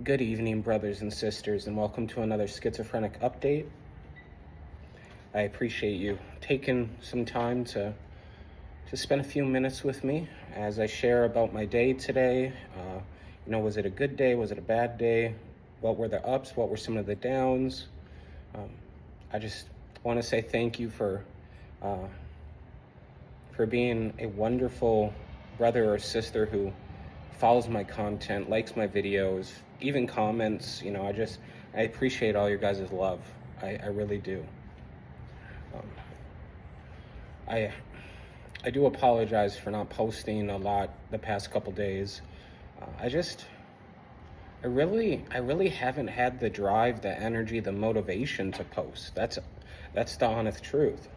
Good evening, brothers and sisters, and welcome to another Schizophrenic update. I appreciate you taking some time to spend a few minutes with me as I share about my day today. Was it a good day? Was it a bad day? What were the ups? What were some of the downs? I just want to say thank you for being a wonderful brother or sister who follows my content, likes my videos, even comments. I appreciate all your guys' love. I really do. I do apologize for not posting a lot the past couple days. I really haven't had the drive, the energy, the motivation to post. That's the honest truth.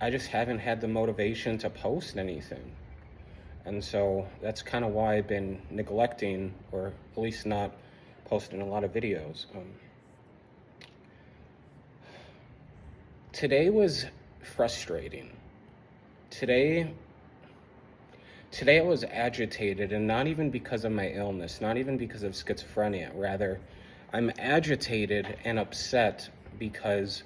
I just haven't had the motivation to post anything. And so that's kind of why I've been neglecting, or at least not posting a lot of videos. Today was frustrating. Today I was agitated, and not even because of my illness, not even because of schizophrenia. Rather, I'm agitated and upset because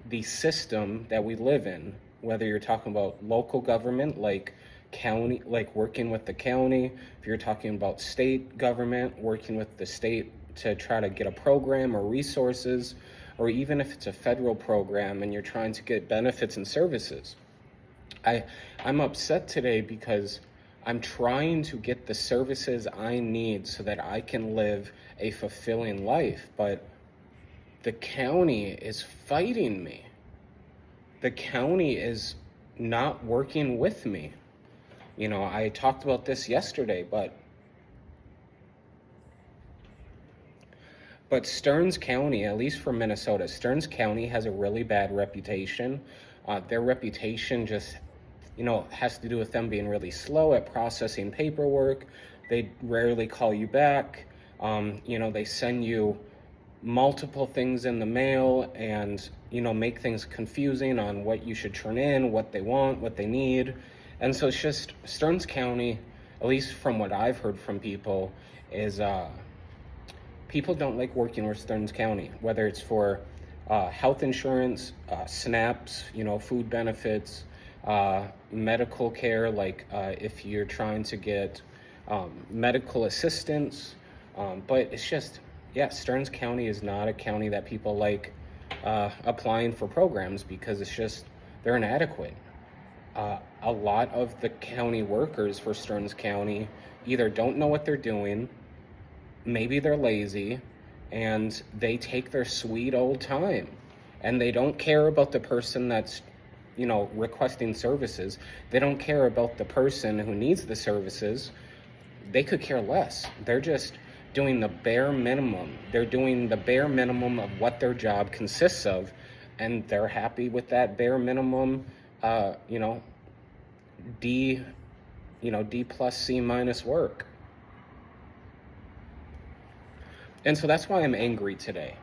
the system that we live in, whether you're talking about local government, like county, like working with the county, if you're talking about state government, working with the state to try to get a program or resources, or even if it's a federal program and you're trying to get benefits and services. I'm upset today because I'm trying to get the services I need so that I can live a fulfilling life, but the county is fighting me. The county is not working with me. I talked about this yesterday, but Stearns County, at least for Minnesota, Stearns County has a really bad reputation. Their reputation just, has to do with them being really slow at processing paperwork. They rarely call you back. They send you multiple things in the mail and, make things confusing on what you should turn in, what they want, what they need. And so it's just Stearns County, at least from what I've heard from people, is people don't like working with Stearns County, whether it's for health insurance, SNAPs, food benefits, medical care, like if you're trying to get medical assistance. But it's just, Stearns County is not a county that people like applying for programs because it's just, they're inadequate. A lot of the county workers for Stearns County either don't know what they're doing, maybe they're lazy, and they take their sweet old time, and they don't care about the person that's, requesting services. They don't care about the person who needs the services. They could care less. They're just doing the bare minimum. They're doing the bare minimum of what their job consists of, and they're happy with that bare minimum, D plus C minus work. And so that's why I'm angry today.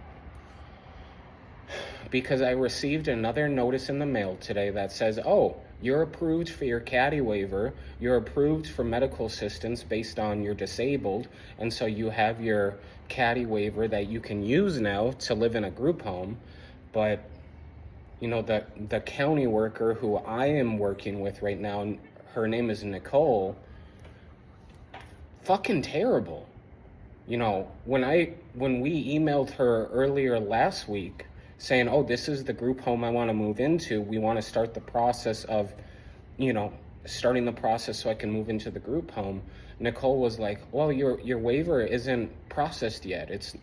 Because I received another notice in the mail today that says, oh, you're approved for your caddy waiver, you're approved for medical assistance based on you're disabled, and so you have your caddy waiver that you can use now to live in a group home. But, the county worker who I am working with right now, her name is Nicole, fucking terrible. When we emailed her earlier last week saying, oh, this is the group home I want to move into, we want to start the process of, starting the process so I can move into the group home, Nicole was like, well, your waiver isn't processed yet.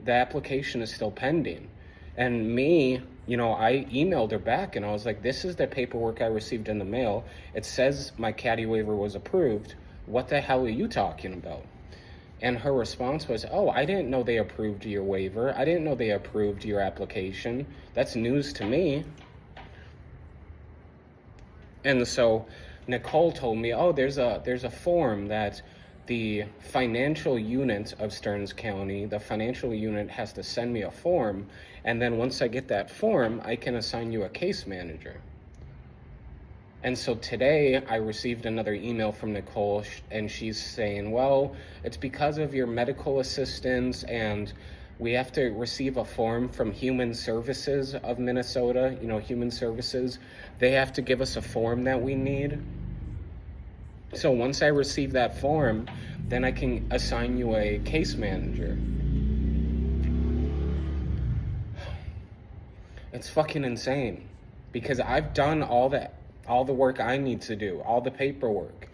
The application is still pending. And me, I emailed her back and I was like, this is the paperwork I received in the mail. It says my caddy waiver was approved. What the hell are you talking about? And her response was, oh, I didn't know they approved your waiver. I didn't know they approved your application. That's news to me. And so Nicole told me, oh, there's a form that the financial unit of Stearns County, the financial unit has to send me a form. And then once I get that form, I can assign you a case manager. And so today I received another email from Nicole, and she's saying, well, it's because of your medical assistance, and we have to receive a form from Human Services of Minnesota, Human Services. They have to give us a form that we need. So once I receive that form, then I can assign you a case manager. It's fucking insane, because I've done all the work I need to do, all the paperwork.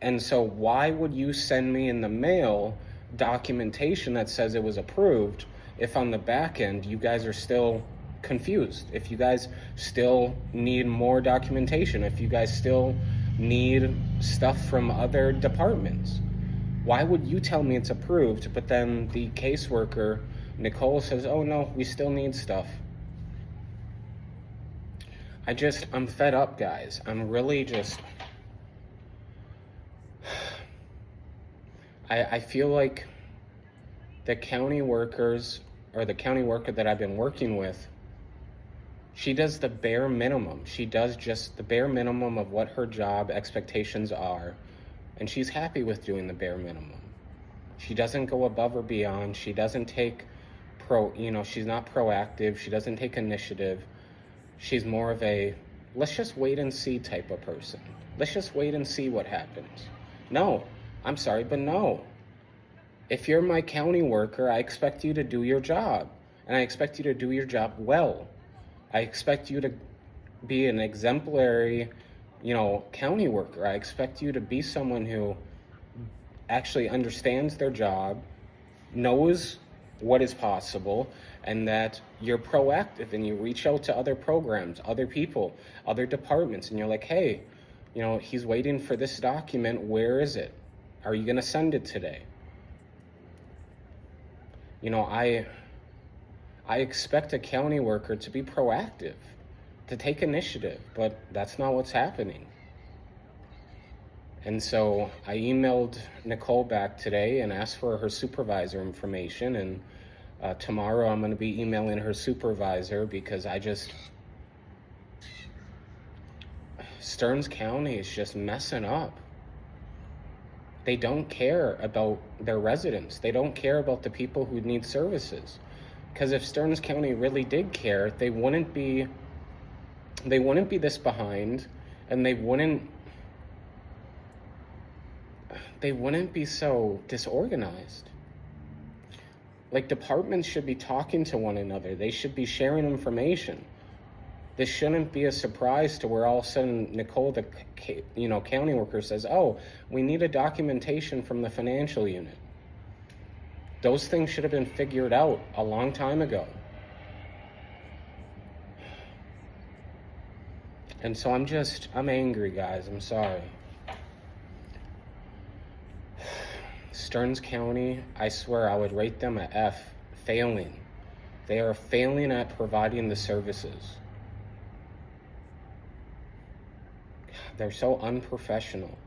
And so why would you send me in the mail documentation that says it was approved if on the back end you guys are still confused, if you guys still need more documentation, if you guys still need stuff from other departments? Why would you tell me it's approved, but then the caseworker, Nicole, says, oh no, we still need stuff? I'm fed up, guys. I'm really just, I feel like the county workers, or the county worker that I've been working with, she does the bare minimum. She does just the bare minimum of what her job expectations are, and she's happy with doing the bare minimum. She doesn't go above or beyond. She doesn't take she's not proactive. She doesn't take initiative. She's more of a, let's just wait and see type of person. Let's just wait and see what happens. No, I'm sorry, but no. If you're my county worker, I expect you to do your job. And I expect you to do your job well. I expect you to be an exemplary, county worker. I expect you to be someone who actually understands their job, knows what is possible, and that you're proactive and you reach out to other programs, other people, other departments, and you're like, hey, he's waiting for this document. Where is it? Are you going to send it today? I expect a county worker to be proactive, to take initiative, but that's not what's happening. And so I emailed Nicole back today and asked for her supervisor information, and tomorrow I'm going to be emailing her supervisor, because Stearns County is just messing up. They don't care about their residents. They don't care about the people who need services. Because if Stearns County really did care, they wouldn't be this behind, and they wouldn't be so disorganized. Like, departments should be talking to one another. They should be sharing information. This shouldn't be a surprise to where all of a sudden Nicole, the county worker, says, oh, we need a documentation from the financial unit. Those things should have been figured out a long time ago. And so I'm angry, guys. I'm sorry. Stearns County, I swear I would rate them an F, failing. They are failing at providing the services. They're so unprofessional.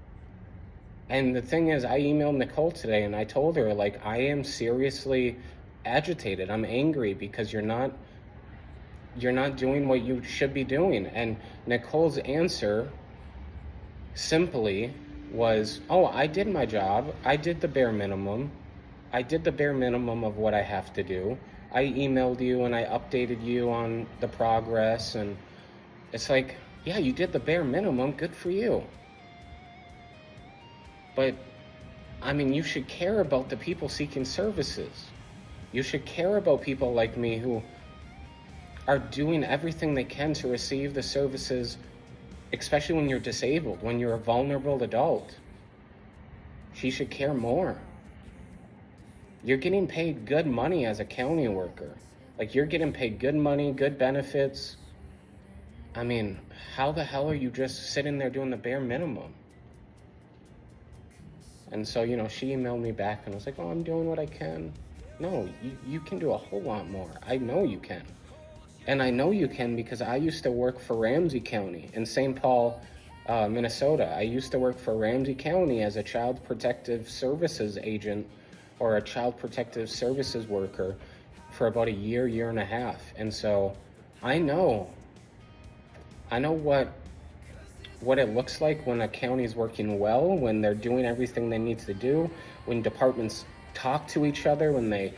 And the thing is, I emailed Nicole today and I told her, like, I am seriously agitated. I'm angry because you're not doing what you should be doing. And Nicole's answer simply was, oh, I did my job. I did the bare minimum. I did the bare minimum of what I have to do. I emailed you and I updated you on the progress. And it's like, yeah, you did the bare minimum. Good for you. But, I mean, you should care about the people seeking services. You should care about people like me who are doing everything they can to receive the services, especially when you're disabled, when you're a vulnerable adult. She should care more. You're getting paid good money as a county worker. Like, you're getting paid good money, good benefits. I mean, how the hell are you just sitting there doing the bare minimum? And so, she emailed me back and was like, oh, I'm doing what I can. No, you can do a whole lot more. I know you can. And I know you can because I used to work for Ramsey County in St. Paul, Minnesota. I used to work for Ramsey County as a child protective services agent or a child protective services worker for about a year and a half. And so I know what it looks like when a county is working well, when they're doing everything they need to do, when departments talk to each other, when they,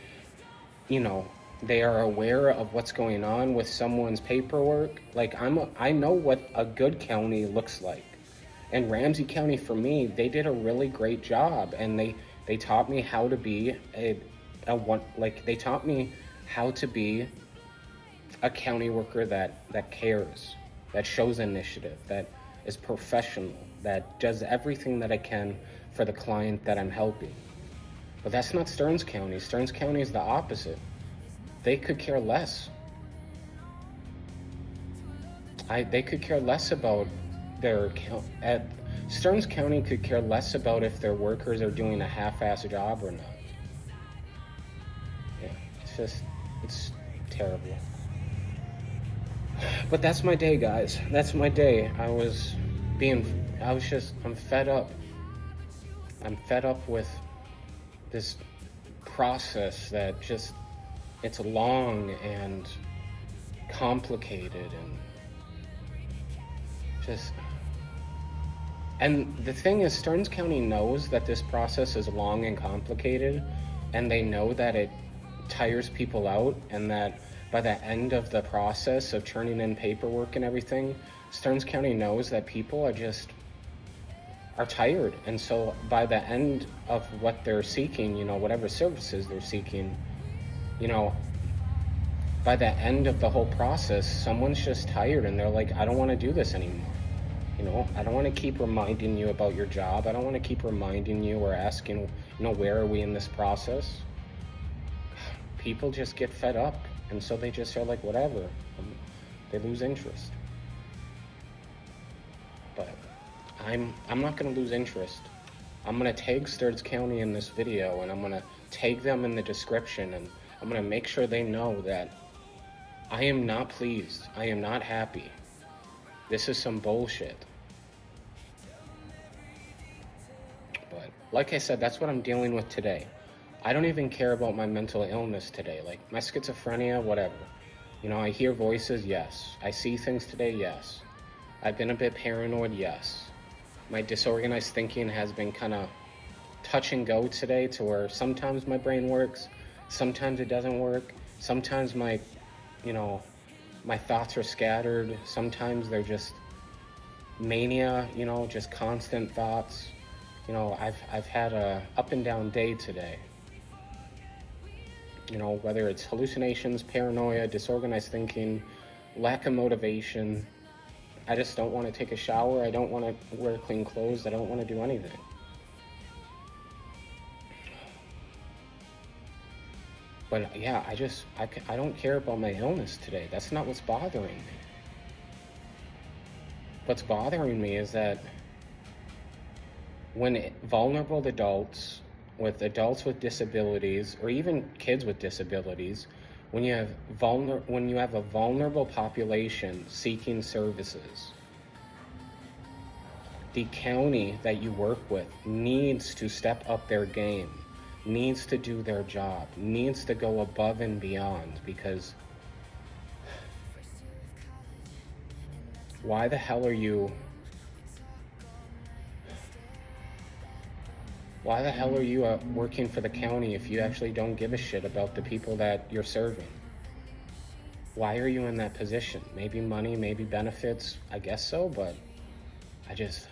you know, they are aware of what's going on with someone's paperwork. Like I know what a good county looks like. And Ramsey County, for me, they did a really great job, and they taught me how to be they taught me how to be a county worker that cares, that shows initiative, that is professional, that does everything that I can for the client that I'm helping. But that's not Stearns County. Stearns County is the opposite. They could care less. They could care less about Stearns County could care less about if their workers are doing a half-assed job or not. Yeah, it's terrible. But that's my day, guys. That's my day. I'm fed up. I'm fed up with this process that just, it's long and complicated and the thing is, Stearns County knows that this process is long and complicated, and they know that it tires people out, and that by the end of the process of turning in paperwork and everything, Stearns County knows that people are tired. And so by the end of what they're seeking, whatever services they're seeking, by the end of the whole process, someone's just tired and they're like, I don't want to do this anymore. I don't want to keep reminding you about your job. I don't want to keep reminding you or asking, where are we in this process? People just get fed up, and so they just are like, whatever. They lose interest. But I'm not going to lose interest. I'm going to tag Stearns County in this video, and I'm going to tag them in the description, and I'm going to make sure they know that I am not pleased. I am not happy. This is some bullshit. But like I said, that's what I'm dealing with today. I don't even care about my mental illness today. Like my schizophrenia, whatever. I hear voices, yes. I see things today, yes. I've been a bit paranoid, yes. My disorganized thinking has been kind of touch and go today, to where sometimes my brain works, sometimes it doesn't work. Sometimes my thoughts are scattered. Sometimes they're just mania, just constant thoughts. I've had a up and down day today. Whether it's hallucinations, paranoia, disorganized thinking, lack of motivation. I just don't want to take a shower. I don't want to wear clean clothes. I don't want to do anything. But yeah, I don't care about my illness today. That's not what's bothering me. What's bothering me is that when vulnerable adults with disabilities, or even kids with disabilities, when you have a vulnerable population seeking services, the county that you work with needs to step up their game, needs to do their job, needs to go above and beyond, because why the hell are you working for the county if you actually don't give a shit about the people that you're serving? Why are you in that position? Maybe money, maybe benefits, I guess so, but I just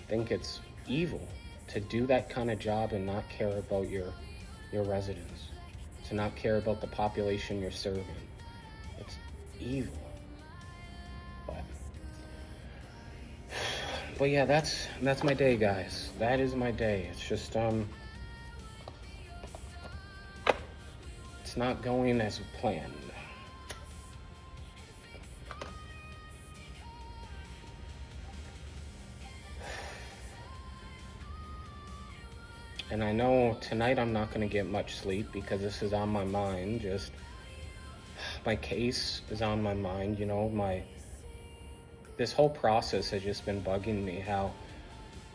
think it's evil to do that kind of job and not care about your residents, to not care about the population you're serving. It's evil. But yeah, that's my day, guys. That is my day. It's just it's not going as planned. And I know tonight I'm not going to get much sleep because this is on my mind. Just my case is on my mind, this whole process has just been bugging me, how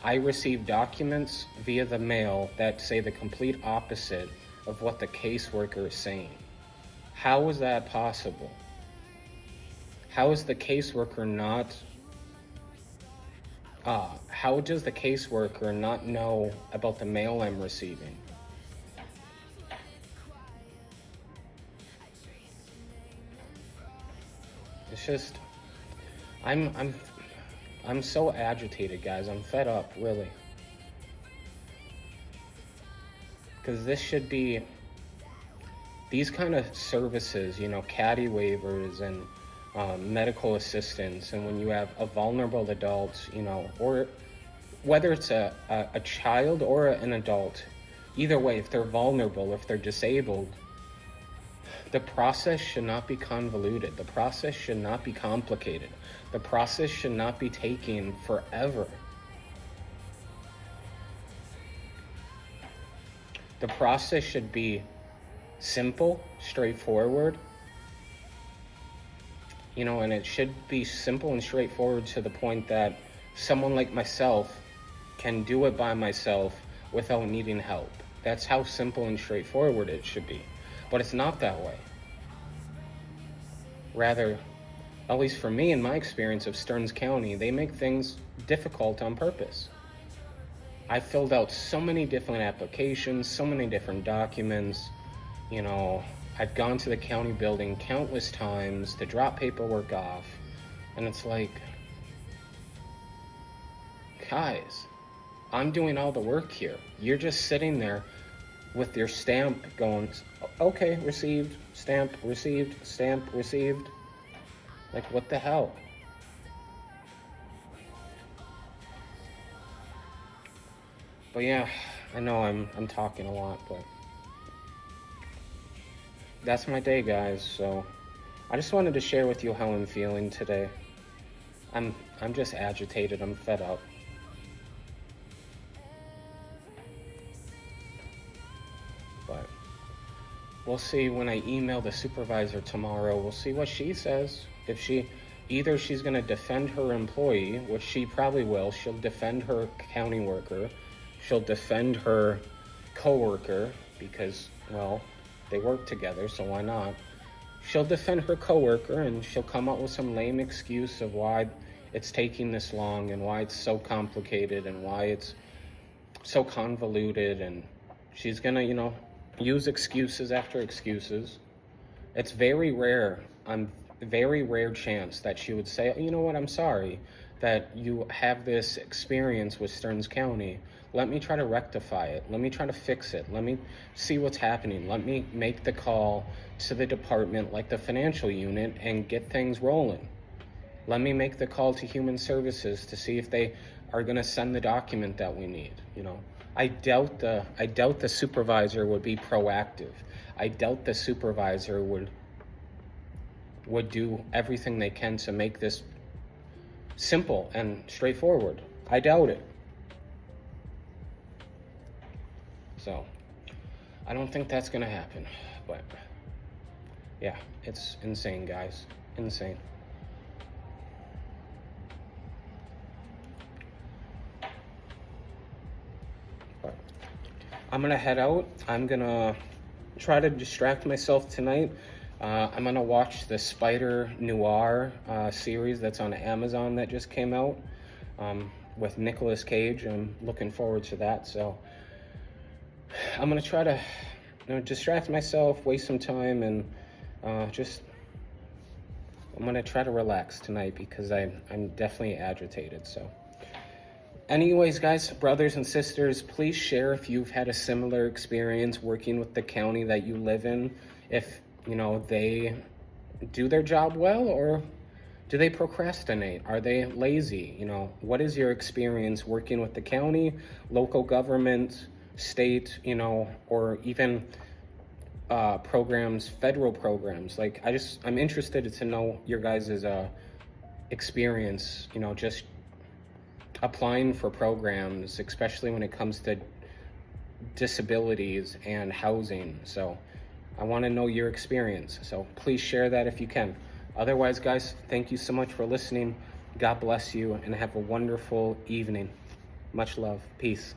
I receive documents via the mail that say the complete opposite of what the caseworker is saying. How is that possible? How is the caseworker not How does the caseworker not know about the mail I'm receiving? It's just, I'm, I'm, I'm so agitated, guys. I'm fed up, really. Because this should be, these kind of services, caddy waivers and medical assistance, and when you have a vulnerable adult, or whether it's a child or an adult, either way, if they're vulnerable, if they're disabled, the process should not be convoluted. The process should not be complicated. The process should not be taking forever. The process should be simple, straightforward, and it should be simple and straightforward to the point that someone like myself can do it by myself without needing help. That's how simple and straightforward it should be. But it's not that way. Rather, at least for me, in my experience of Stearns County, they make things difficult on purpose. I filled out so many different applications, so many different documents. I've gone to the county building countless times to drop paperwork off. And it's like, guys, I'm doing all the work here. You're just sitting there with your stamp going, okay, received, stamp, received. Like, what the hell? But yeah, I know I'm talking a lot, but that's my day, guys. So I just wanted to share with you how I'm feeling today. I'm just agitated. I'm fed up. But we'll see when I email the supervisor tomorrow. We'll see what she says. If she's going to defend her employee, which she probably will. She'll defend her county worker. She'll defend her coworker because, well, they work together, so why not? She'll defend her coworker, and she'll come up with some lame excuse of why it's taking this long and why it's so complicated and why it's so convoluted, and she's gonna, use excuses after excuses. It's very rare, very rare chance that she would say, you know what, I'm sorry that you have this experience with Stearns County. Let me try to rectify it. Let me try to fix it. Let me see what's happening. Let me make the call to the department like the financial unit and get things rolling. Let me make the call to human services to see if they are going to send the document that we need. I doubt the supervisor would be proactive. I doubt the supervisor would do everything they can to make this simple and straightforward. I doubt it. So I don't think that's gonna happen, but yeah, it's insane, guys. Insane. But I'm gonna head out. I'm gonna try to distract myself tonight. I'm gonna watch the Spider Noir series that's on Amazon that just came out with Nicolas Cage. I'm looking forward to that. So I'm gonna try to distract myself, waste some time, and I'm gonna try to relax tonight because I'm definitely agitated. So anyways, guys, brothers and sisters, please share if you've had a similar experience working with the county that you live in. If they do their job well, or do they procrastinate? Are they lazy? What is your experience working with the county, local government, state, or even programs, federal programs? Like, I'm interested to know your guys' experience, just applying for programs, especially when it comes to disabilities and housing. So I want to know your experience. So please share that if you can. Otherwise, guys, thank you so much for listening. God bless you and have a wonderful evening. Much love. Peace.